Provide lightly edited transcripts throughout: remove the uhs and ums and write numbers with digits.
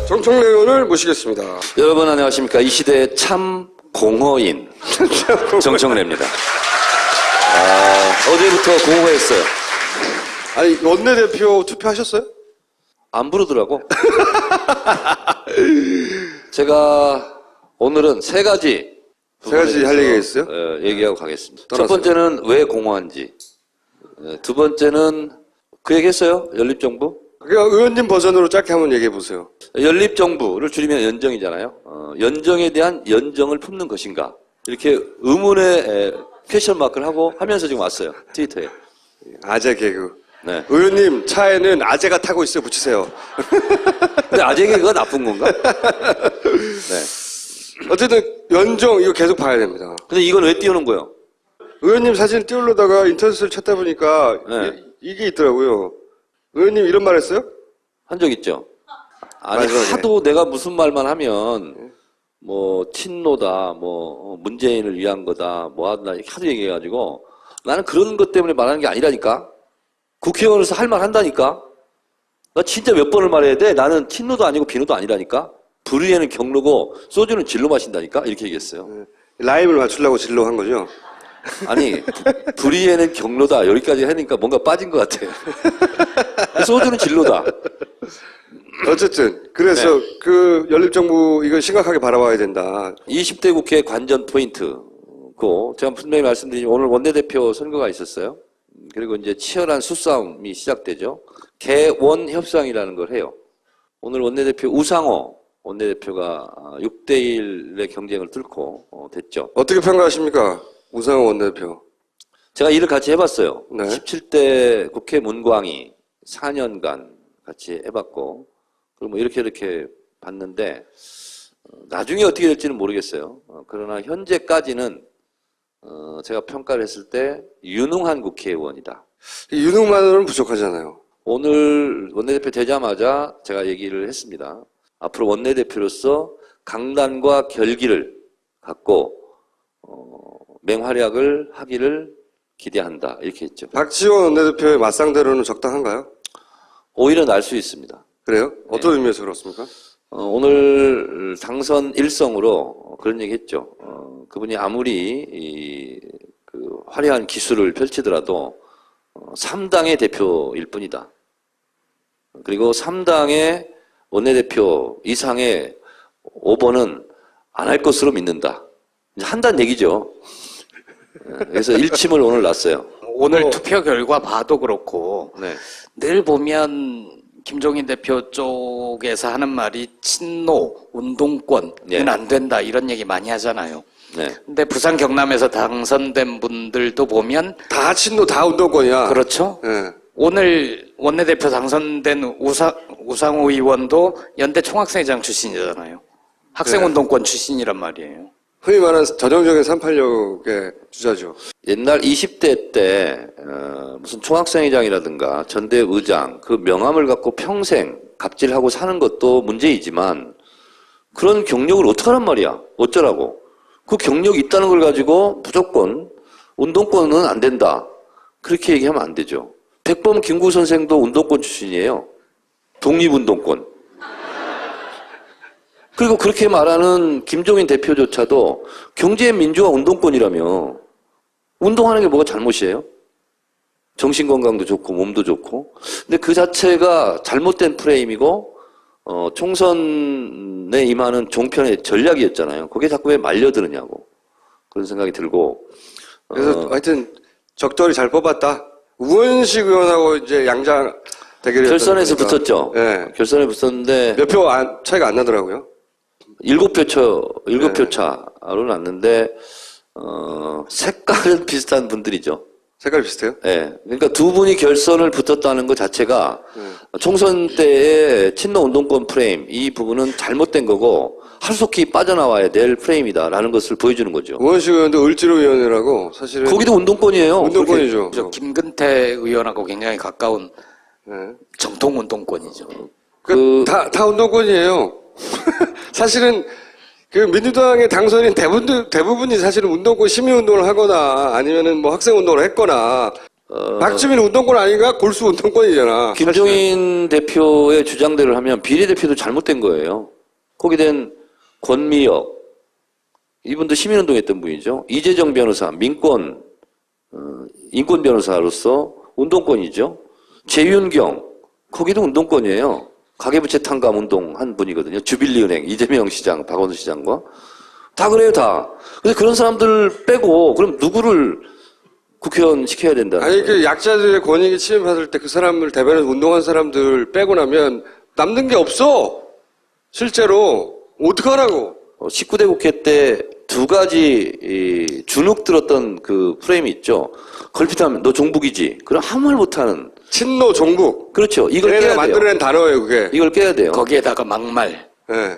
정청래 의원을 모시겠습니다. 여러분 안녕하십니까. 이 시대의 참 공허인 정청래입니다. 어제부터 공허했어요. 아니, 원내대표 투표하셨어요? 안 부르더라고. 제가 오늘은 세 가지 할 얘기가 있어요? 얘기하고 가겠습니다. 떠나서요. 첫 번째는 왜 공허한지, 두 번째는 그 얘기했어요. 연립정부. 그러니까 의원님 버전으로 짧게 한번 얘기해 보세요. 연립정부를 줄이면 연정이잖아요. 연정에 대한 연정을 품는 것인가, 이렇게 의문의 퀘션 마크를 하고 하면서 지금 왔어요. 트위터에. 아재 개그. 네. 의원님 차에는 아재가 타고 있어요. 붙이세요. 근데 아재 개그가 나쁜 건가? 네. 어쨌든 연정 이거 계속 봐야 됩니다. 근데 이건 왜 띄우는 거예요? 의원님 사진 띄우려다가 인터넷을 찾다 보니까 네. 이게 있더라고요. 의원님 이런 말 했어요? 한 적 있죠? 아니, 맞아요. 하도 내가 무슨 말만 하면, 뭐, 친노다, 뭐, 문재인을 위한 거다, 뭐 하다, 하도 얘기해가지고, 나는 그런 것 때문에 말하는 게 아니라니까? 국회의원으로서 할 말 한다니까? 나 진짜 몇 번을 말해야 돼? 나는 친노도 아니고 비노도 아니라니까? 불의에는 경로고, 소주는 질로 마신다니까? 이렇게 얘기했어요. 라임을 맞추려고 진로 한 거죠? 아니, 불의에는 경로다. 여기까지 하니까 뭔가 빠진 것 같아. 소주는 진로다. 어쨌든 그래서 네. 그 연립정부 이거 심각하게 바라봐야 된다. 20대 국회 관전 포인트고, 제가 분명히 말씀드리지만 오늘 원내대표 선거가 있었어요. 그리고 이제 치열한 수싸움이 시작되죠. 개원 협상이라는 걸 해요. 오늘 원내대표 우상호 원내대표가 6대1의 경쟁을 뚫고 됐죠. 어떻게 평가하십니까? 우상호 원내대표. 제가 일을 같이 해봤어요. 네. 17대 국회 문광위 4년간 같이 해봤고, 그리고 뭐 이렇게 봤는데, 나중에 어떻게 될지는 모르겠어요. 그러나 현재까지는 제가 평가를 했을 때 유능한 국회의원이다. 유능만으로는 부족하잖아요. 오늘 원내대표 되자마자 제가 얘기를 했습니다. 앞으로 원내대표로서 강단과 결기를 갖고 맹활약을 하기를 기대한다. 이렇게 했죠. 박지원 원내대표의 맞상대로는 적당한가요? 오히려 날 수 있습니다. 그래요? 어떤 의미에서 그렇습니까? 오늘 당선 일성으로 그런 얘기 했죠. 그분이 아무리 그 화려한 기술을 펼치더라도 3당의 대표일 뿐이다. 그리고 3당의 원내대표 이상의 오버는 안 할 것으로 믿는다. 이제 한다는 얘기죠. 그래서 일침을 오늘 놨어요. 오늘 투표 결과 봐도 그렇고 네. 늘 보면 김종인 대표 쪽에서 하는 말이 친노, 운동권은 네. 안 된다 이런 얘기 많이 하잖아요. 네. 근데 부산 경남에서 당선된 분들도 보면 다 친노 다 운동권이야. 그렇죠. 네. 오늘 원내대표 당선된 우상호 의원도 연대 총학생회장 출신이잖아요. 학생운동권 출신이란 말이에요. 흔히 말하는 전형적인 386의 주자죠. 옛날 20대 때 무슨 총학생회장이라든가 전대의장 그 명함을 갖고 평생 갑질하고 사는 것도 문제이지만 그런 경력을 어떡하란 말이야. 어쩌라고. 그 경력이 있다는 걸 가지고 무조건 운동권은 안 된다. 그렇게 얘기하면 안 되죠. 백범 김구 선생도 운동권 출신이에요. 독립운동권. 그리고 그렇게 말하는 김종인 대표조차도 경제민주화 운동권이라며 운동하는 게 뭐가 잘못이에요? 정신건강도 좋고 몸도 좋고. 근데 그 자체가 잘못된 프레임이고 총선에 임하는 종편의 전략이었잖아요. 거기에 자꾸 왜 말려드느냐고 그런 생각이 들고. 그래서 하여튼 적절히 잘 뽑았다. 우원식 의원하고 이제 양자 대결이 결선에서 붙었죠. 네. 결선에 붙었는데 몇 표 차이가 안 나더라고요. 7표 차로 났는데 색깔은 비슷한 분들이죠. 색깔 비슷해요? 예. 그러니까 두 분이 결선을 붙었다는 것 자체가 총선 때의 친노 운동권 프레임, 이 부분은 잘못된 거고 하루속히 빠져나와야 될 프레임이다라는 것을 보여주는 거죠. 우원식 의원도 을지로위원회라고 사실은 거기도 운동권이에요. 운동권이죠. 저 김근태 의원하고 굉장히 가까운 네. 정통 운동권이죠. 다 운동권이에요. 사실은 그 민주당의 당선인 대부분이 사실은 운동권 시민운동을 하거나 아니면은 뭐 학생운동을 했거나 박주민 운동권 아닌가? 골수 운동권이잖아. 김종인 대표의 주장대로 하면 비례대표도 잘못된 거예요. 거기 된 권미역, 이분도 시민운동했던 분이죠. 이재정 변호사, 민권, 인권 변호사로서 운동권이죠. 재윤경, 거기도 운동권이에요. 가계부채 탕감 운동한 분이거든요. 주빌리은행, 이재명 시장, 박원순 시장과. 다 그래요, 다. 근데 그런 사람들 빼고, 그럼 누구를 국회의원 시켜야 된다? 아니, 그 약자들의 권익이 침해받을 때 그 사람을 대변해서 운동한 사람들 빼고 나면 남는 게 없어. 실제로. 어떡하라고. 19대 국회 때 두 가지 주눅 들었던 그 프레임이 있죠. 걸핏하면 너 종북이지. 그럼 아무 말 못하는. 친노 종북. 그렇죠. 이걸 걔네가 깨야 돼요. 만들어낸 단어예요, 그게. 이걸 깨야 돼요. 거기에다가 막말. 예.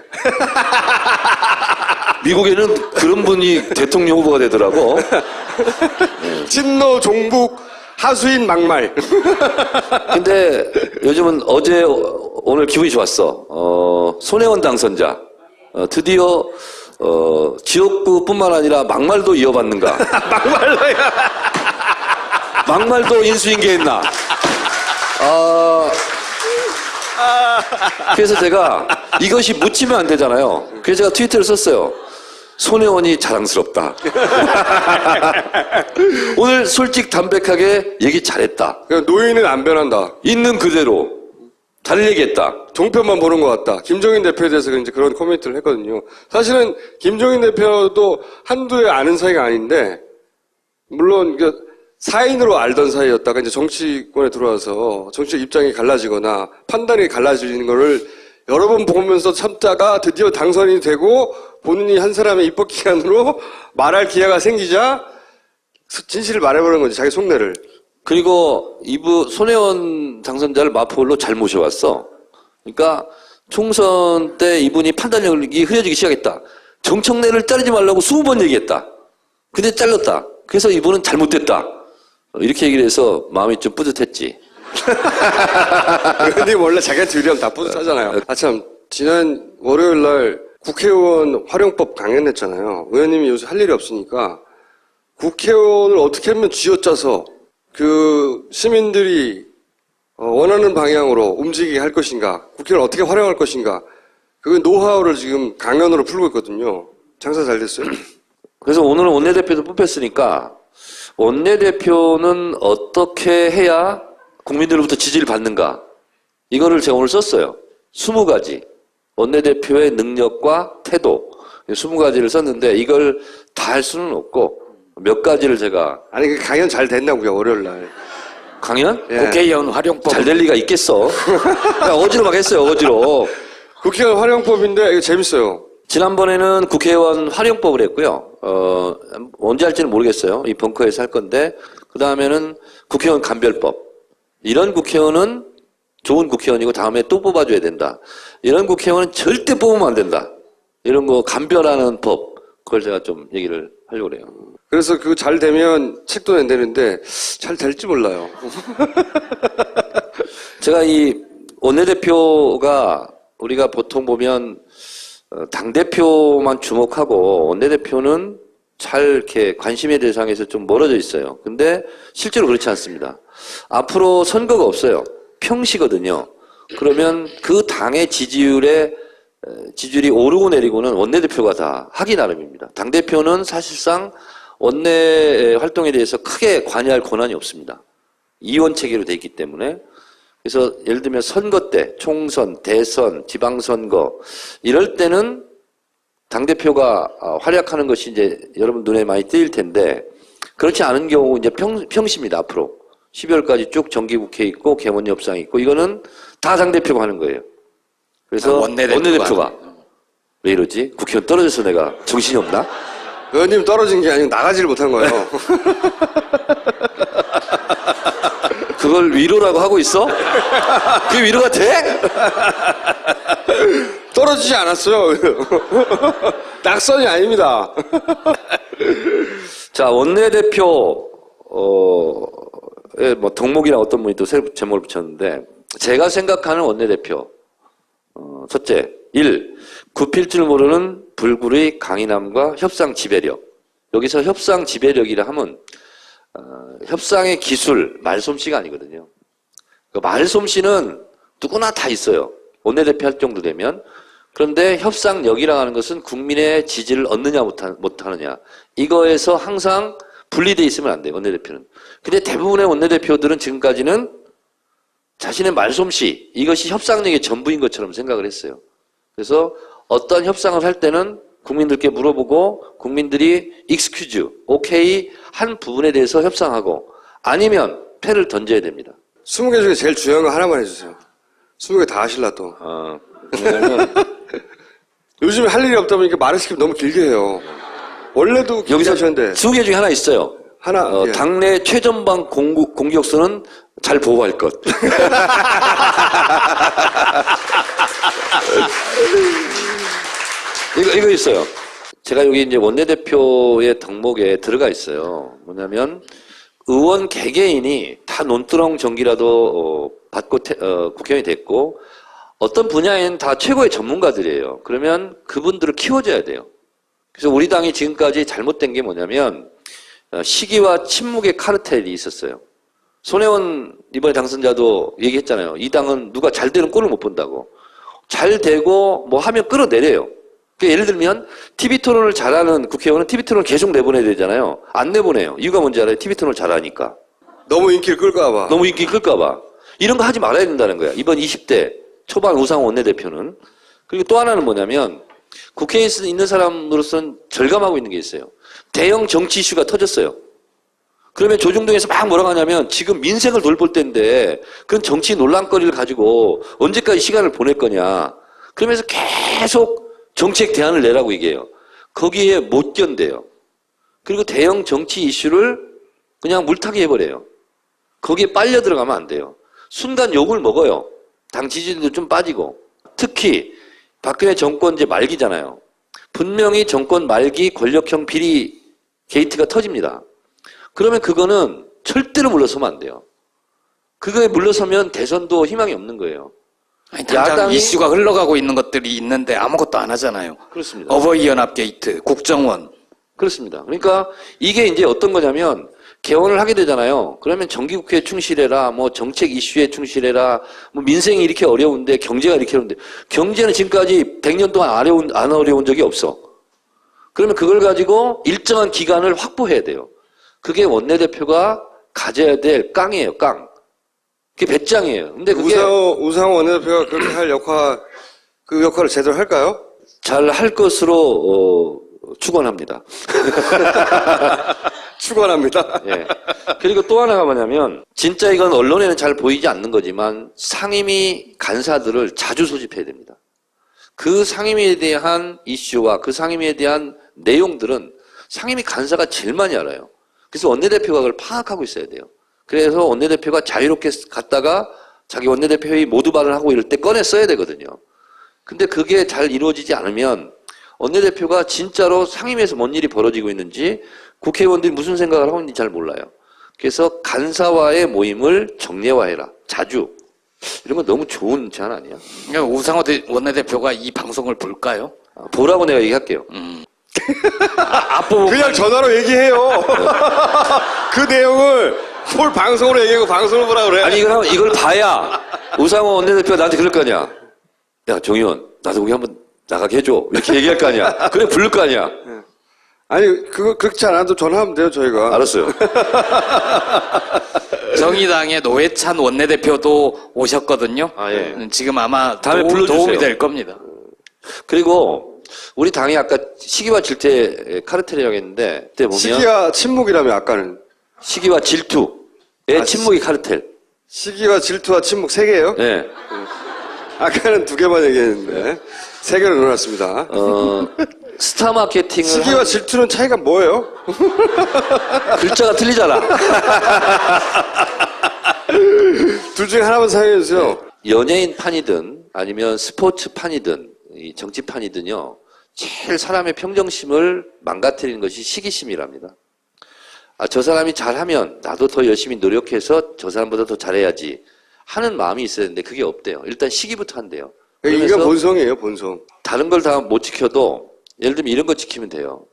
미국에는 그런 분이 대통령 후보가 되더라고. 친노 종북 하수인 막말. 근데 요즘은 어제 오늘 기분이 좋았어. 손혜원 당선자 드디어 지역구뿐만 아니라 막말도 이어받는가. 막말로야. 막말도 인수인계했나. 그래서 제가 이것이 묻히면 안 되잖아요. 그래서 제가 트위터를 썼어요. 손혜원이 자랑스럽다. 오늘 솔직 담백하게 얘기 잘했다. 노인은 안 변한다. 있는 그대로 잘 얘기했다. 종편만 보는 것 같다. 김종인 대표에 대해서 이제 그런 코멘트를 했거든요. 사실은 김종인 대표도 한두에 아는 사이가 아닌데, 물론 사인으로 알던 사이였다가 이제 정치권에 들어와서 정치적 입장이 갈라지거나 판단이 갈라지는 거를 여러 번 보면서 참다가 드디어 당선이 되고 본인이 한 사람의 입법 기간으로 말할 기회가 생기자 진실을 말해버리는 거지, 자기 속내를. 그리고 손혜원 당선자를 마포로 잘 모셔왔어. 그러니까 총선 때 이분이 판단력이 흐려지기 시작했다. 정청래를 자르지 말라고 20번 얘기했다. 근데 잘렸다. 그래서 이분은 잘못됐다. 이렇게 얘기를 해서 마음이 좀 뿌듯했지. 의원님 원래 자기한테 유리하면 다 뿌듯하잖아요. 참, 지난 월요일 날 국회의원 활용법 강연했잖아요. 의원님이 요새 할 일이 없으니까 국회의원을 어떻게 하면 쥐어짜서 시민들이 원하는 방향으로 움직이게 할 것인가, 국회를 어떻게 활용할 것인가, 그 노하우를 지금 강연으로 풀고 있거든요. 장사 잘 됐어요. 그래서 오늘은 원내대표도 뽑혔으니까 원내대표는 어떻게 해야 국민들로부터 지지를 받는가, 이거를 제가 오늘 썼어요. 20가지 원내대표의 능력과 태도, 20가지를 썼는데 이걸 다 할 수는 없고 몇 가지를 제가. 아니, 그 강연 잘 됐냐고요, 월요일 날. 강연? 예. 국회의원 활용법. 잘 될 리가 있겠어. 그냥 어지로 막 했어요, 어지로. 국회의원 활용법인데 이거 재밌어요. 지난번에는 국회의원 활용법을 했고요. 언제 할지는 모르겠어요. 이 벙커에서 할 건데, 그 다음에는 국회의원 감별법. 이런 국회의원은 좋은 국회의원이고 다음에 또 뽑아줘야 된다. 이런 국회의원은 절대 뽑으면 안 된다. 이런 거 감별하는 법, 그걸 제가 좀 얘기를 하려고 그래요. 그래서 그거 잘 되면 책도 낸다는데 잘 될지 몰라요. 제가 이 원내대표가 우리가 보통 보면 당대표만 주목하고 원내대표는 잘 이렇게 관심의 대상에서 좀 멀어져 있어요. 근데 실제로 그렇지 않습니다. 앞으로 선거가 없어요. 평시거든요. 그러면 그 당의 지지율이 오르고 내리고는 원내대표가 다 하기 나름입니다. 당대표는 사실상 원내 활동에 대해서 크게 관여할 권한이 없습니다. 이원 체계로 돼 있기 때문에. 그래서 예를 들면 선거 때, 총선, 대선, 지방선거 이럴 때는 당대표가 활약하는 것이 이제 여러분 눈에 많이 띄일 텐데, 그렇지 않은 경우 이제 평시입니다. 앞으로 12월까지 쭉 정기국회 있고 개원협상 있고 이거는 다 당대표가 하는 거예요. 그래서 원내대표가 왜 이러지? 국회의원 떨어져서 내가 정신이 없나? 의원님 떨어진 게 아니고 나가지를 못한 거예요. 그걸 위로라고 하고 있어? 그게 위로가 돼? 떨어지지 않았어요. 낙선이 아닙니다. 자, 원내대표 뭐 덕목이나 어떤 분이 또 새로 제목을 붙였는데, 제가 생각하는 원내대표 첫째, 1. 굽힐 줄 모르는 불굴의 강인함과 협상 지배력. 여기서 협상 지배력이라 하면 협상의 기술, 말솜씨가 아니거든요. 그 말솜씨는 누구나 다 있어요. 원내대표 할 정도 되면. 그런데 협상력이라고 하는 것은 국민의 지지를 얻느냐 못하느냐. 이거에서 항상 분리되어 있으면 안 돼요. 원내대표는. 근데 대부분의 원내대표들은 지금까지는 자신의 말솜씨, 이것이 협상력의 전부인 것처럼 생각을 했어요. 그래서 어떤 협상을 할 때는 국민들께 물어보고 국민들이 excuse, 오케이 한 부분에 대해서 협상하고 아니면 패를 던져야 됩니다. 20개 중에 제일 중요한 거 하나만 해주세요. 20개 다 하실라 또. 왜냐면 요즘에 할 일이 없다 보니까 말을 시키면 너무 길게 해요. 원래도 여기서 하셨는데 20개 중에 하나 있어요. 하나, 예. 당내 최전방 공격수는 잘 보호할 것. 이거 있어요. 제가 여기 이제 원내대표의 덕목에 들어가 있어요. 뭐냐면 의원 개개인이 다 논두렁 전기라도 받고 국회의원이 됐고 어떤 분야에는 다 최고의 전문가들이에요. 그러면 그분들을 키워줘야 돼요. 그래서 우리 당이 지금까지 잘못된 게 뭐냐면 시기와 침묵의 카르텔이 있었어요. 손혜원 이번에 당선자도 얘기했잖아요. 이 당은 누가 잘 되는 꼴을 못 본다고. 잘 되고 뭐 하면 끌어내려요. 그러니까 예를 들면 TV토론을 잘하는 국회의원은 TV토론을 계속 내보내야 되잖아요. 안 내보내요. 이유가 뭔지 알아요? TV토론을 잘하니까. 너무 인기를 끌까 봐. 너무 인기 끌까 봐. 이런 거 하지 말아야 된다는 거야. 이번 20대 초반 우상호 원내대표는. 그리고 또 하나는 뭐냐면 국회에 있는 사람으로서는 절감하고 있는 게 있어요. 대형 정치 이슈가 터졌어요. 그러면 조중동에서 막 뭐라고 하냐면 지금 민생을 돌볼 때인데 그런 정치 논란거리를 가지고 언제까지 시간을 보낼 거냐. 그러면서 계속 정책 대안을 내라고 얘기해요. 거기에 못 견뎌요. 그리고 대형 정치 이슈를 그냥 물타기 해버려요. 거기에 빨려 들어가면 안 돼요. 순간 욕을 먹어요. 당 지지율도 좀 빠지고. 특히 박근혜 정권 이제 말기잖아요. 분명히 정권 말기 권력형 비리 게이트가 터집니다. 그러면 그거는 절대로 물러서면 안 돼요. 그거에 물러서면 대선도 희망이 없는 거예요. 아니, 당장 이슈가 흘러가고 있는 것들이 있는데 아무것도 안 하잖아요. 그렇습니다. 어버이연합 게이트, 국정원. 그렇습니다. 그러니까 이게 이제 어떤 거냐면 개원을 하게 되잖아요. 그러면 정기국회에 충실해라, 뭐 정책 이슈에 충실해라, 뭐 민생이 이렇게 어려운데 경제가 이렇게 어려운데 경제는 지금까지 100년 동안 안 어려운 적이 없어. 그러면 그걸 가지고 일정한 기간을 확보해야 돼요. 그게 원내대표가 가져야 될 깡이에요, 깡. 그게 배짱이에요. 근데 그게 우상호 원내대표가 그렇게 할 그 역할을 제대로 할까요? 잘 할 것으로 축원합니다. 축원합니다. 예. 그리고 또 하나가 뭐냐면 진짜 이건 언론에는 잘 보이지 않는 거지만 상임위 간사들을 자주 소집해야 됩니다. 그 상임위에 대한 이슈와 그 상임위에 대한 내용들은 상임위 간사가 제일 많이 알아요. 그래서 원내대표가 그걸 파악하고 있어야 돼요. 그래서 원내대표가 자유롭게 갔다가 자기 원내대표 회의 모두 발언하고 이럴 때 꺼내 써야 되거든요. 근데 그게 잘 이루어지지 않으면 원내대표가 진짜로 상임위에서 뭔 일이 벌어지고 있는지 국회의원들이 무슨 생각을 하고 있는지 잘 몰라요. 그래서 간사와의 모임을 정례화해라. 자주. 이런 건 너무 좋은 제안 아니야? 그러니까 우상호 원내대표가 이 방송을 볼까요? 보라고 내가 얘기할게요. 그냥 전화로 얘기해요. 그 내용을 뭘 방송으로 얘기하고 방송을 보라 그래. 아니 이걸 봐야 우상호 원내대표가 나한테 그럴 거 아니야. 야 정의원 나도 거기 한번 나가게 해줘. 이렇게 얘기할 거 아니야. 그래 부를 거 아니야. 아니 그렇지 않아도 전화하면 돼요 저희가. 알았어요. 정의당의 노회찬 원내대표도 오셨거든요. 아, 예. 지금 아마 다음에 불러주세요. 도움이 될 겁니다. 그리고 우리 당이 아까 시기와 질투의 카르텔이라고 했는데 그때 보면 시기와 침묵이라며 아까는. 시기와 질투의 침묵의 카르텔. 시기와 질투와 침묵 3개예요? 네. 아까는 2개만 얘기했는데 3개를 넣어놨습니다. 스타 마케팅을 시기와 질투는 차이가 뭐예요? 글자가 틀리잖아. 둘 중에 하나만 사용해주세요. 연예인 판이든 아니면 스포츠 판이든 이 정치 판이든요. 제일 사람의 평정심을 망가뜨리는 것이 시기심이랍니다. 저 사람이 잘하면 나도 더 열심히 노력해서 저 사람보다 더 잘해야지 하는 마음이 있어야 되는데 그게 없대요. 일단 시기부터 한대요. 인간 본성이에요, 본성. 다른 걸 다 못 지켜도 예를 들면 이런 거 지키면 돼요.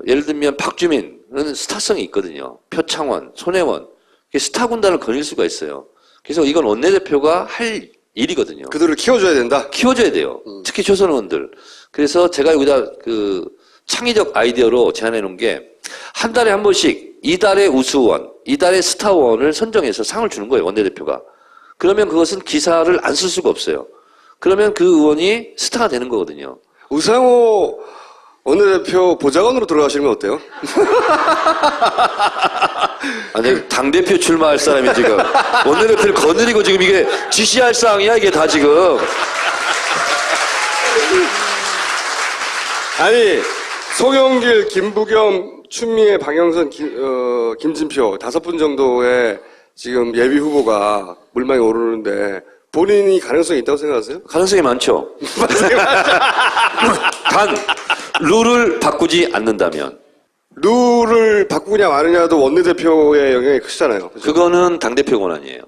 예를 들면 박주민은 스타성이 있거든요. 표창원, 손혜원. 스타 군단을 거닐 수가 있어요. 그래서 이건 원내대표가 할 일이거든요. 그들을 키워줘야 된다. 키워줘야 돼요. 특히 조선 의원들. 그래서 제가 여기다 그 창의적 아이디어로 제안해 놓은 게 한 달에 한 번씩 이달의 우수원, 이달의 스타원을 선정해서 상을 주는 거예요. 원내대표가. 그러면 그것은 기사를 안 쓸 수가 없어요. 그러면 그 의원이 스타가 되는 거거든요. 우상호 원내대표 보좌관으로 들어가시는 건 어때요? 아니, 당대표 출마할 사람이 지금 원내대표를 거느리고 지금 이게 지시할 사항이야, 이게 다 지금. 아니, 송영길, 김부겸, 추미애, 박영선, 김진표 5분 정도의 지금 예비 후보가 물망에 오르는데 본인이 가능성이 있다고 생각하세요? 가능성이 많죠. 단, 룰을 바꾸지 않는다면. 룰을 바꾸냐 마느냐도 원내대표의 영향이 크시잖아요. 그죠? 그거는 당대표 권한이에요.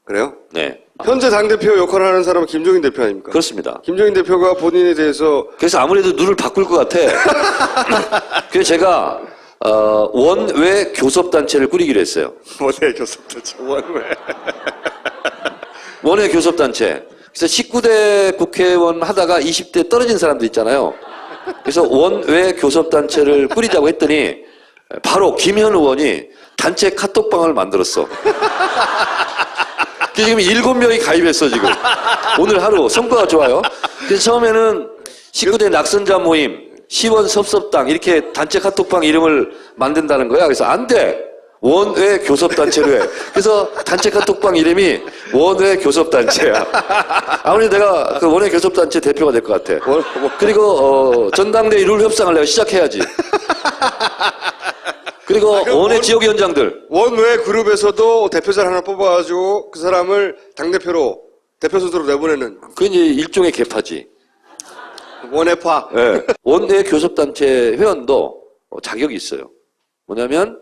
그래요? 네. 현재 당대표 역할을 하는 사람은 김종인 대표 아닙니까? 그렇습니다. 김종인 대표가 본인에 대해서 그래서 아무래도 룰을 바꿀 것 같아. 그래서 제가, 원외 교섭단체를 꾸리기로 했어요. 원내 교섭단체, 원외. 원외 교섭단체. 그래서 19대 국회의원 하다가 20대 떨어진 사람들 있잖아요. 그래서 원외 교섭단체를 꾸리자고 했더니 바로 김현 의원이 단체 카톡방을 만들었어. 지금 7명이 가입했어, 지금. 오늘 하루 성과가 좋아요. 그래서 처음에는 19대 낙선자 모임, 시원 섭섭당 이렇게 단체 카톡방 이름을 만든다는 거야. 그래서 안 돼. 원외 교섭단체로 해. 그래서 단체 카톡방 이름이 원외 교섭단체야. 아무래도 내가 그 원외 교섭단체 대표가 될 것 같아. 그리고 전당대회 룰 협상을 내가 시작해야지. 그리고 원외 지역위원장들. 원외 그룹에서도 대표자를 하나 뽑아가지고 그 사람을 당대표로, 대표 순서로 내보내는 그게 이제 일종의 개파지. 원외파. 네. 원내 교섭단체 회원도 자격이 있어요. 뭐냐면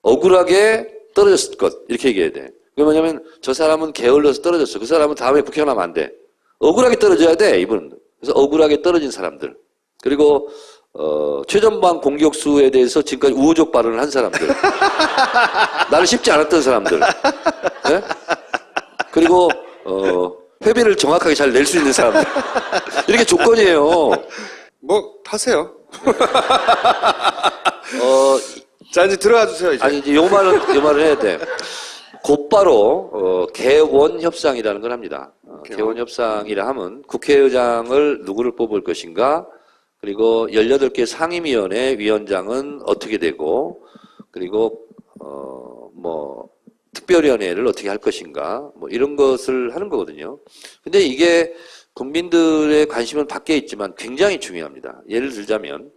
억울하게 떨어졌을 것 이렇게 얘기해야 돼. 그게 뭐냐면 저 사람은 게을러서 떨어졌어. 그 사람은 다음에 국회의원 하면 안 돼. 억울하게 떨어져야 돼, 이분은. 그래서 억울하게 떨어진 사람들. 그리고 최전방 공격수에 대해서 지금까지 우호적 발언을 한 사람들. 나를 쉽지 않았던 사람들. 네? 그리고 회비를 정확하게 잘 낼 수 있는 사람들. 이렇게 조건이에요. 뭐 하세요. 자, 이제 들어가 주세요. 이제. 아니 이제 요 말은 해야 돼. 곧바로 개원 협상이라는 걸 합니다. 개원 협상이라 하면 국회의장을 누구를 뽑을 것인가, 그리고 18개 상임위원회 위원장은 어떻게 되고, 그리고 뭐 특별위원회를 어떻게 할 것인가, 뭐 이런 것을 하는 거거든요. 근데 이게 국민들의 관심은 밖에 있지만 굉장히 중요합니다. 예를 들자면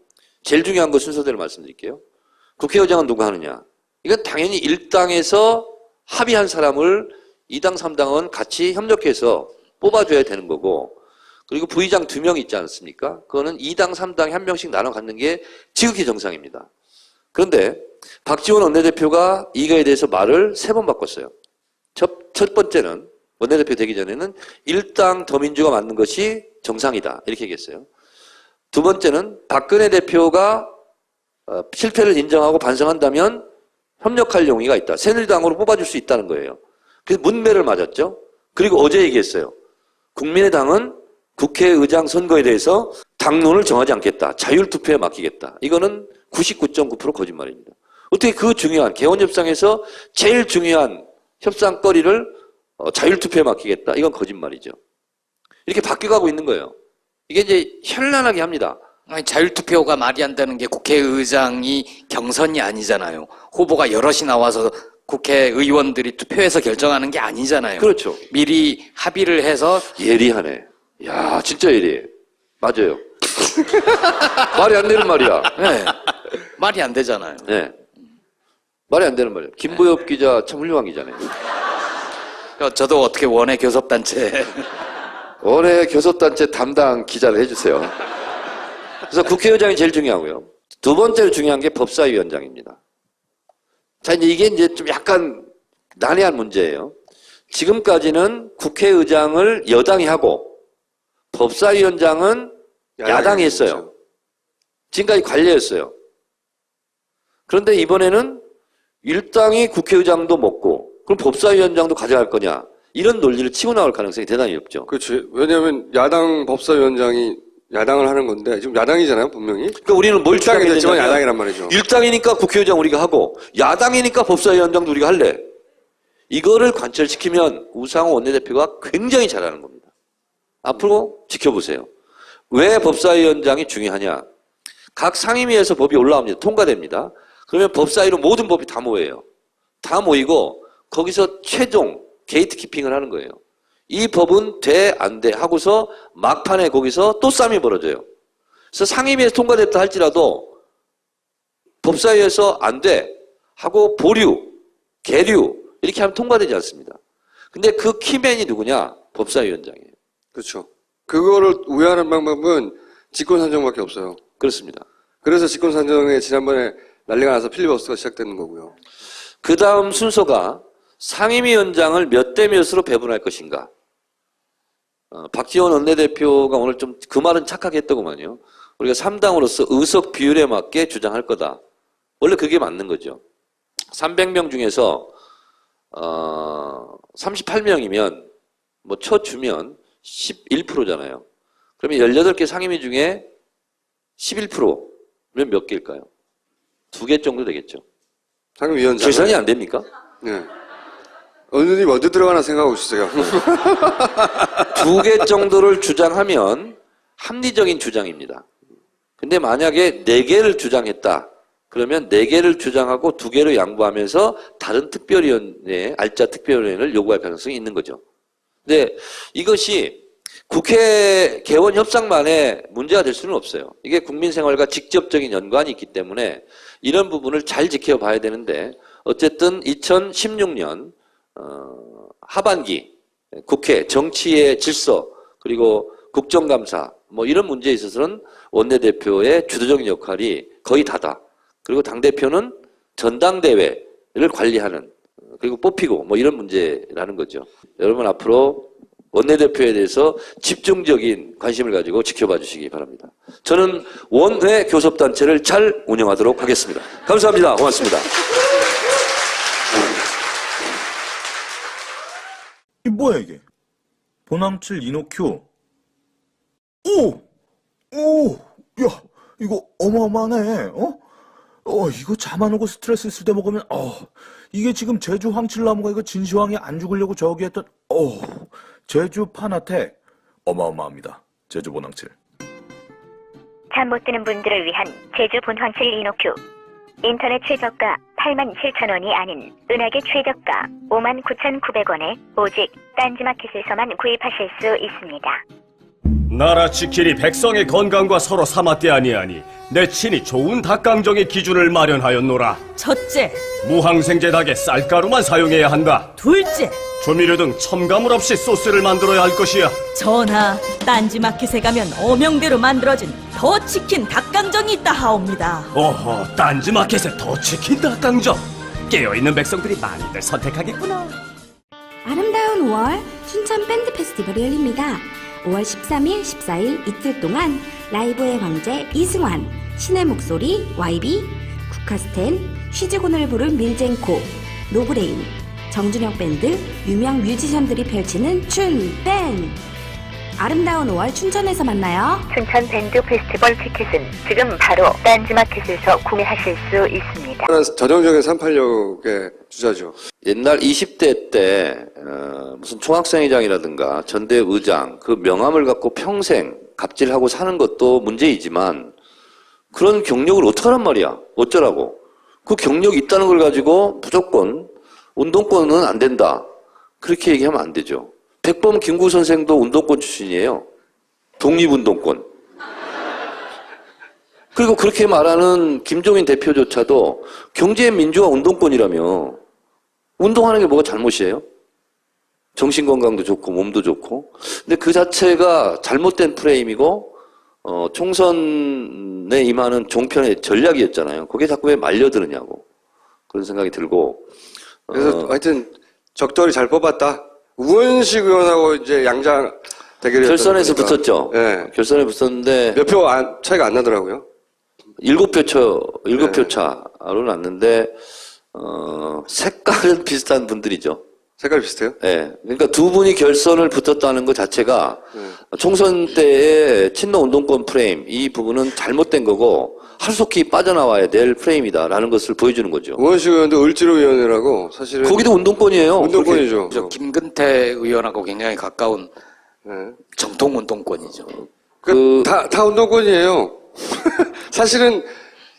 제일 중요한 거 순서대로 말씀드릴게요. 국회의장은 누가 하느냐? 이건 당연히 1당에서 합의한 사람을 2당, 3당은 같이 협력해서 뽑아줘야 되는 거고, 그리고 부의장 2명 있지 않습니까? 그거는 2당, 3당이 한 명씩 나눠 갖는 게 지극히 정상입니다. 그런데 박지원 원내대표가 이거에 대해서 말을 3번 바꿨어요. 첫 번째는 원내대표 되기 전에는 1당 더민주가 맞는 것이 정상이다, 이렇게 얘기했어요. 두 번째는 박근혜 대표가 실패를 인정하고 반성한다면 협력할 용의가 있다. 새누리당으로 뽑아줄 수 있다는 거예요. 그래서 문매를 맞았죠. 그리고 어제 얘기했어요. 국민의당은 국회의장 선거에 대해서 당론을 정하지 않겠다. 자율투표에 맡기겠다. 이거는 99.9% 거짓말입니다. 어떻게 그 중요한 개헌협상에서 제일 중요한 협상거리를 자율투표에 맡기겠다. 이건 거짓말이죠. 이렇게 바뀌어가고 있는 거예요. 이게 이제 현란하게 합니다. 아니, 자율투표가 말이 안 되는 게 국회의장이 경선이 아니잖아요. 후보가 여럿이 나와서 국회의원들이 투표해서 결정하는 게 아니잖아요. 그렇죠. 미리 합의를 해서. 예리하네. 야, 진짜 예리해. 맞아요. 말이 안 되는 말이야. 네. 말이 안 되잖아요. 네. 말이 안 되는 말이에요. 김보엽 기자 참 훌륭한 기자네요. 저도 어떻게 원외 교섭단체. 원외 교섭단체 담당 기자를 해주세요. 그래서 국회의장이 제일 중요하고요. 두 번째로 중요한 게 법사위원장입니다. 자, 이제 이게 이제 좀 약간 난해한 문제예요. 지금까지는 국회의장을 여당이 하고 법사위원장은 야당이 했어요. 지금까지 관례였어요. 그런데 이번에는 일당이 국회의장도 먹고 그럼 법사위원장도 가져갈 거냐 이런 논리를 치고 나올 가능성이 대단히 높죠. 그렇지. 왜냐하면 야당 법사위원장이 야당을 하는 건데 지금 야당이잖아요, 분명히. 그러니까 우리는 뭘 일당이 됐지만 주장했냐면 야당이란 말이죠. 일당이니까 국회의장 우리가 하고 야당이니까 법사위원장도 우리가 할래. 이거를 관철시키면 우상호 원내대표가 굉장히 잘하는 겁니다. 앞으로 지켜보세요. 왜 법사위원장이 중요하냐. 각 상임위에서 법이 올라옵니다. 통과됩니다. 그러면 법사위로 모든 법이 다 모여요. 다 모이고 거기서 최종 게이트키핑을 하는 거예요. 이 법은 돼, 안 돼 하고서 막판에 거기서 또 싸움이 벌어져요. 그래서 상임위에서 통과됐다 할지라도 법사위에서 안 돼 하고 보류, 계류 이렇게 하면 통과되지 않습니다. 근데 그 키맨이 누구냐? 법사위원장이에요. 그렇죠. 그거를 우회하는 방법은 직권산정밖에 없어요. 그렇습니다. 그래서 직권산정에 지난번에 난리가 나서 필리버스터가 시작되는 거고요. 그 다음 순서가 상임위원장을 몇 대 몇으로 배분할 것인가. 박지원 원내대표가 오늘 좀 그 말은 착하게 했더구만요. 우리가 3당으로서 의석 비율에 맞게 주장할 거다. 원래 그게 맞는 거죠. 300명 중에서 38명이면 뭐 쳐주면 11%잖아요. 그러면 18개 상임위 중에 11%면 몇 개일까요? 2개 정도 되겠죠. 상임위원장. 계산이 안 됩니까? 네. 어느 분이 먼저 들어가나 생각하고 있으세요. 2개 정도를 주장하면 합리적인 주장입니다. 근데 만약에 4개를 주장했다. 그러면 4개를 주장하고 2개를 양보하면서 다른 특별위원회, 알짜 특별위원회를 요구할 가능성이 있는 거죠. 근데 이것이 국회 개원 협상만의 문제가 될 수는 없어요. 이게 국민 생활과 직접적인 연관이 있기 때문에 이런 부분을 잘 지켜봐야 되는데 어쨌든 2016년 하반기 국회 정치의 질서 그리고 국정감사 뭐 이런 문제에 있어서는 원내대표의 주도적인 역할이 거의 다다. 그리고 당대표는 전당대회를 관리하는 그리고 뽑히고 뭐 이런 문제라는 거죠. 여러분 앞으로 원내대표에 대해서 집중적인 관심을 가지고 지켜봐 주시기 바랍니다. 저는 원외 교섭단체를 잘 운영하도록 하겠습니다. 감사합니다. 고맙습니다. 이 뭐야 이게? 보남칠 이노큐. 오, 야, 이거 어마어마하네. 이거 잠 안 오고 스트레스 있을 때 먹으면, 이게 지금 제주 황칠나무가 이거 진시황이 안 죽으려고 저기 했던, 제주 파나텍. 어마어마합니다. 제주 보남칠. 잠 못 드는 분들을 위한 제주 본황칠 이노큐. 인터넷 최저가 87,000원이 아닌 은하계 최저가 59,900원에 오직 딴지마켓에서만 구입하실 수 있습니다. 나라 지키리 백성의 건강과 서로 삼았대 아니하니 내 친히 좋은 닭강정의 기준을 마련하였노라. 첫째, 무항생제 닭에 쌀가루만 사용해야 한다. 둘째, 조미료 등 첨가물 없이 소스를 만들어야 할 것이야. 전하, 딴지마켓에 가면 어명대로 만들어진 더 치킨 닭강정이 있다 하옵니다. 오호, 딴지마켓에 더 치킨 닭강정. 깨어있는 백성들이 많이들 선택하겠구나. 아름다운 5월 춘천 밴드 페스티벌이 열립니다. 5월 13일, 14일 이틀 동안 라이브의 황제 이승환, 신의 목소리 YB, 국카스텐, 쉬즈곤을 부른 밀젠코, 노브레인, 정준영 밴드, 유명 뮤지션들이 펼치는 춘밴. 아름다운 5월 춘천에서 만나요. 춘천 밴드 페스티벌 티켓은 지금 바로 딴지마켓에서 구매하실 수 있습니다. 전형적인 386의 주자죠. 옛날 20대 때 무슨 총학생회장이라든가 전대의장 그 명함을 갖고 평생 갑질하고 사는 것도 문제이지만 그런 경력을 어떡하란 말이야. 어쩌라고. 그 경력이 있다는 걸 가지고 무조건 운동권은 안 된다. 그렇게 얘기하면 안 되죠. 백범 김구 선생도 운동권 출신이에요. 독립운동권. 그리고 그렇게 말하는 김종인 대표조차도 경제민주화 운동권이라며 운동하는 게 뭐가 잘못이에요? 정신건강도 좋고 몸도 좋고. 근데 그 자체가 잘못된 프레임이고 총선에 임하는 종편의 전략이었잖아요. 거기에 자꾸 왜 말려드느냐고 그런 생각이 들고. 그래서 하여튼 적절히 잘 뽑았다. 우원식 의원하고 이제 양자 대결이 결선에서 붙었죠. 네. 결선에 붙었는데 몇 표 차이가 안 나더라고요. 7표 차로 났는데, 색깔은 비슷한 분들이죠. 색깔 비슷해요? 예. 그러니까 두 분이 결선을 붙었다는 것 자체가 총선 때의 친노 운동권 프레임, 이 부분은 잘못된 거고, 하루속히 빠져나와야 될 프레임이다라는 것을 보여주는 거죠. 우원식 의원도 을지로위원회라고 사실은. 거기도 운동권이에요. 운동권이죠. 저 김근태 의원하고 굉장히 가까운 네. 정통 운동권이죠. 다 운동권이에요. 사실은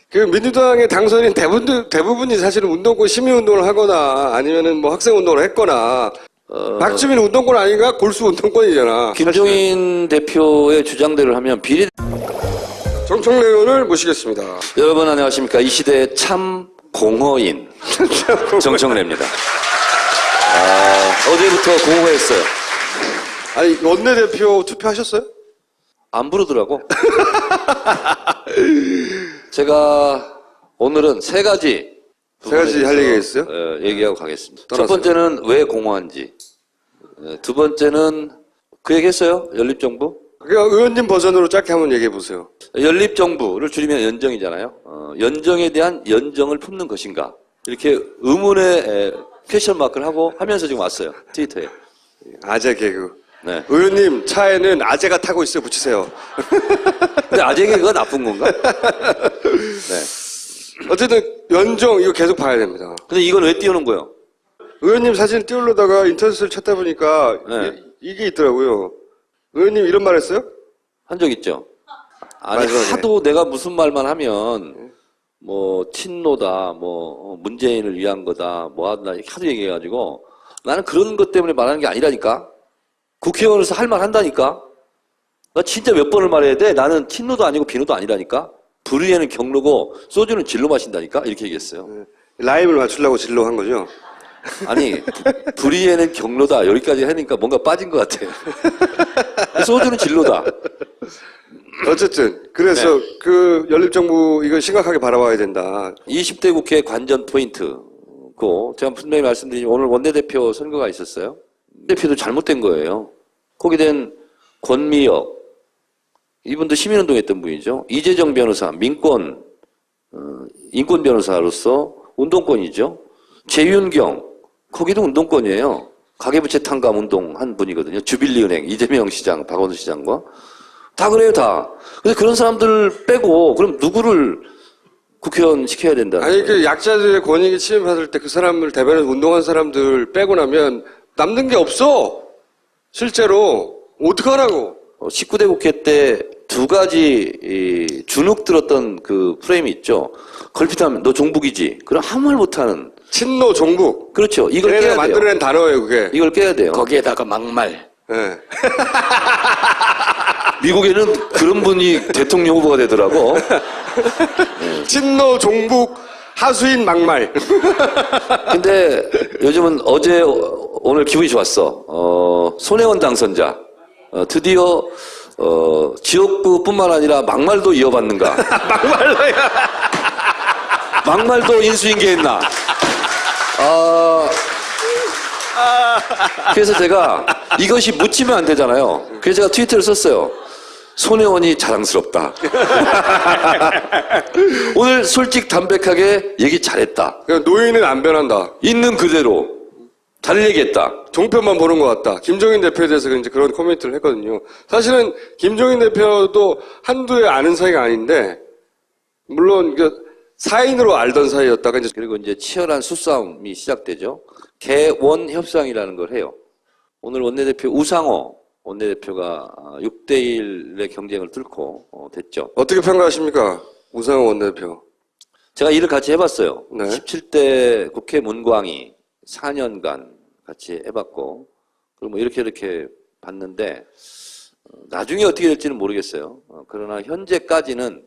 그 민주당의 당선인 대부분이 사실은 운동권 시민운동을 하거나 아니면은 뭐 학생운동을 했거나 박주민 운동권 아닌가? 골수 운동권이잖아. 김종인 대표의 주장대로 하면 비례. 정청래 의원을 모시겠습니다. 여러분 안녕하십니까. 이 시대의 참 공허인 정청래입니다. 어제부터 공허했어요. 아니 원내대표 투표하셨어요? 안 부르더라고. 제가 오늘은 세 가지 할 얘기가 있어요? 얘기하고 가겠습니다. 떠나서요. 첫 번째는 왜 공허한지. 두 번째는 그 얘기했어요. 연립정부. 그러니까 의원님 버전으로 짧게 한번 얘기해 보세요. 연립정부를 줄이면 연정이잖아요. 연정에 대한 연정을 품는 것인가. 이렇게 의문의 퀘션 마크를 하고 하면서 지금 왔어요. 트위터에. 아재 개그. 네. 의원님 차에는 아재가 타고 있어요. 붙이세요. 근데 아재 개그가 나쁜 건가? 네. 어쨌든 연정 이거 계속 봐야 됩니다. 근데 이건 왜 띄우는 거예요? 의원님 사진 띄우려다가 인터넷을 찾다 보니까 네. 이게 있더라고요. 의원님 이런 말 했어요? 한 적 있죠? 아니, 맞아요. 하도 내가 무슨 말만 하면, 뭐, 친노다, 뭐, 문재인을 위한 거다, 뭐 하다, 하도 얘기해가지고, 나는 그런 것 때문에 말하는 게 아니라니까? 국회의원으로서 할 말 한다니까? 나 진짜 몇 번을 말해야 돼? 나는 친노도 아니고 비노도 아니라니까? 불의에는 경로고, 소주는 질로 마신다니까? 이렇게 얘기했어요. 라임을 맞추려고 진로 한 거죠? 아니, 불의에는 경로다. 여기까지 하니까 뭔가 빠진 것 같아. 소주는 진로다. 어쨌든 그래서 그 연립정부 이거 심각하게 바라봐야 된다. 20대 국회 관전 포인트고 제가 분명히 말씀드리지만 오늘 원내대표 선거가 있었어요. 대표도 잘못된 거예요. 거기 된 권미역 이분도 시민운동했던 분이죠. 이재정 변호사 민권 인권 변호사로서 운동권이죠. 재윤경 거기도 운동권이에요. 가계부채 탕감 운동한 분이거든요. 주빌리은행 이재명 시장 박원순 시장과 다 그래요 다. 근데 그런 사람들 빼고 그럼 누구를 국회의원 시켜야 된다. 아니 그 약자들의 권익이 침해받을 때 그 사람을 대변해서 운동한 사람들 빼고 나면 남는 게 없어. 실제로 어떡하라고. 19대 국회 때 두 가지 주눅 들었던 그 프레임이 있죠. 걸핏하면 너 종북이지. 그럼 아무 말 못하는. 친노 종북. 그렇죠. 이걸 걔네가 깨야 돼요. 만들어낸 단어예요 그게. 이걸 깨야 돼요. 거기에다가 막말. 네. 미국에는 그런 분이 대통령 후보가 되더라고. 친노 종북 하수인 막말. 근데 요즘은 오늘 기분이 좋았어. 손혜원 당선자. 드디어 지역구뿐만 아니라 막말도 이어받는가. 막말도 인수인계했나. 그래서 제가 이것이 묻히면 안 되잖아요. 그래서 제가 트위터를 썼어요. 손혜원이 자랑스럽다. 오늘 솔직 담백하게 얘기 잘했다. 그러니까 노인은 안 변한다. 있는 그대로 잘 얘기했다. 종편만 보는 것 같다. 김종인 대표에 대해서 이제 그런 코멘트를 했거든요. 사실은 김종인 대표도 한두에 아는 사이가 아닌데, 물론 사인으로 알던 사이였다가 이제 그리고 이제 치열한 수싸움이 시작되죠. 개원 협상이라는 걸 해요. 오늘 원내대표 우상호 원내대표가 6대1의 경쟁을 뚫고 됐죠. 어떻게 평가하십니까? 우상호 원내대표. 제가 일을 같이 해봤어요. 네. 17대 국회 문광이 4년간 같이 해봤고, 그리고 뭐 이렇게 봤는데, 나중에 어떻게 될지는 모르겠어요. 그러나 현재까지는,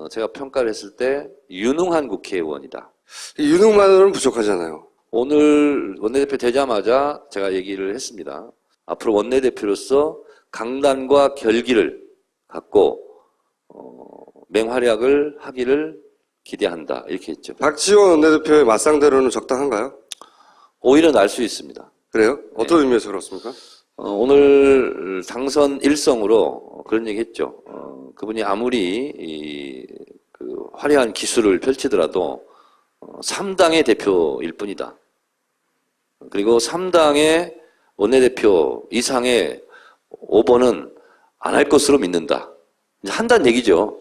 제가 평가를 했을 때, 유능한 국회의원이다. 유능만으로는 부족하잖아요. 오늘 원내대표 되자마자 제가 얘기를 했습니다. 앞으로 원내대표로서 강단과 결기를 갖고, 맹활약을 하기를 기대한다. 이렇게 했죠. 박지원 원내대표의 맞상대로는 적당한가요? 오히려 날 수 있습니다. 그래요? 어떤 의미에서 그렇습니까? 오늘 당선 일성으로 그런 얘기 했죠. 그분이 아무리 화려한 기술을 펼치더라도 3당의 대표일 뿐이다. 그리고 3당의 원내대표 이상의 오버는 안 할 것으로 믿는다. 이제 한다는 얘기죠.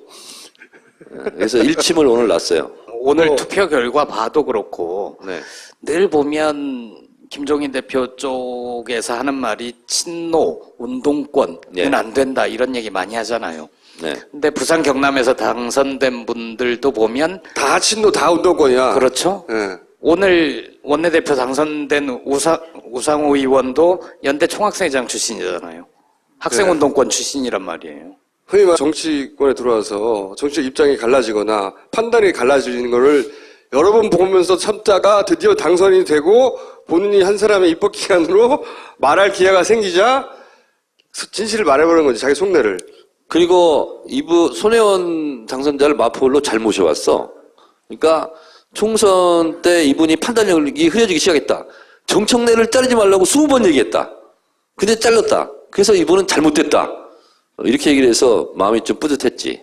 그래서 일침을 오늘 놨어요. 오늘 투표 결과 봐도 그렇고 네. 늘 보면 김종인 대표 쪽에서 하는 말이 친노, 운동권은 네. 안 된다 이런 얘기 많이 하잖아요. 네. 근데 부산 경남에서 당선된 분들도 보면 다 친노 다 운동권이야. 그렇죠. 예. 오늘 원내대표 당선된 우상호 의원도 연대 총학생회장 출신이잖아요. 학생운동권 출신이란 말이에요. 흔히 말 정치권에 들어와서 정치적 입장이 갈라지거나 판단이 갈라지는 거를 여러 번 보면서 참다가 드디어 당선이 되고 본인이 한 사람의 입법 기간으로 말할 기회가 생기자 진실을 말해버리는 거지, 자기 속내를. 그리고 손혜원 당선자를 마포로 잘 모셔왔어. 그러니까 총선 때 이분이 판단력이 흐려지기 시작했다. 정청래를 자르지 말라고 20번 얘기했다. 근데 잘렸다. 그래서 이분은 잘못됐다. 이렇게 얘기를 해서 마음이 좀 뿌듯했지.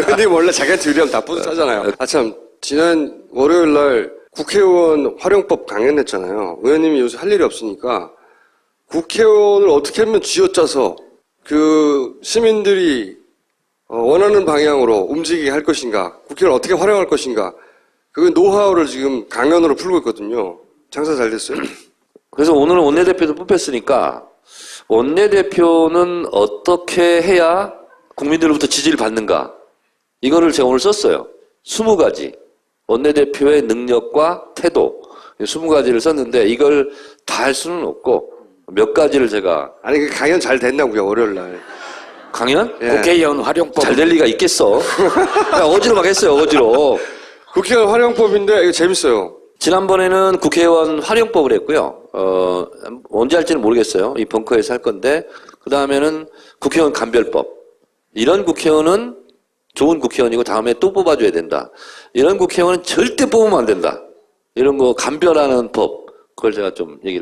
근데 원래 자기한테 유리하면 다 뿌듯하잖아요. 아, 참, 지난 월요일 날 국회의원 활용법 강연했잖아요. 의원님이 요새 할 일이 없으니까 국회의원을 어떻게 하면 쥐어짜서 그 시민들이 원하는 방향으로 움직이게 할 것인가, 국회를 어떻게 활용할 것인가, 그 노하우를 지금 강연으로 풀고 있거든요. 장사 잘 됐어요. 그래서 오늘은 원내대표도 뽑혔으니까 원내대표는 어떻게 해야 국민들로부터 지지를 받는가, 이거를 제가 오늘 썼어요. 20가지 원내대표의 능력과 태도, 20가지를 썼는데 이걸 다 할 수는 없고 몇 가지를 제가. 아니, 그 강연 잘 됐나고요, 월요일 날. 강연? 예. 국회의원 활용법 잘 될 리가 있겠어. 그냥 어지로 막 했어요. 어지로. 국회의원 활용법인데 이거 재밌어요. 지난번에는 국회의원 활용법을 했고요. 언제 할지는 모르겠어요. 이 벙커에서 할 건데, 그 다음에는 국회의원 감별법. 이런 국회의원은 좋은 국회의원이고 다음에 또 뽑아줘야 된다. 이런 국회의원은 절대 뽑으면 안 된다. 이런 거 감별하는 법, 그걸 제가 좀 얘기를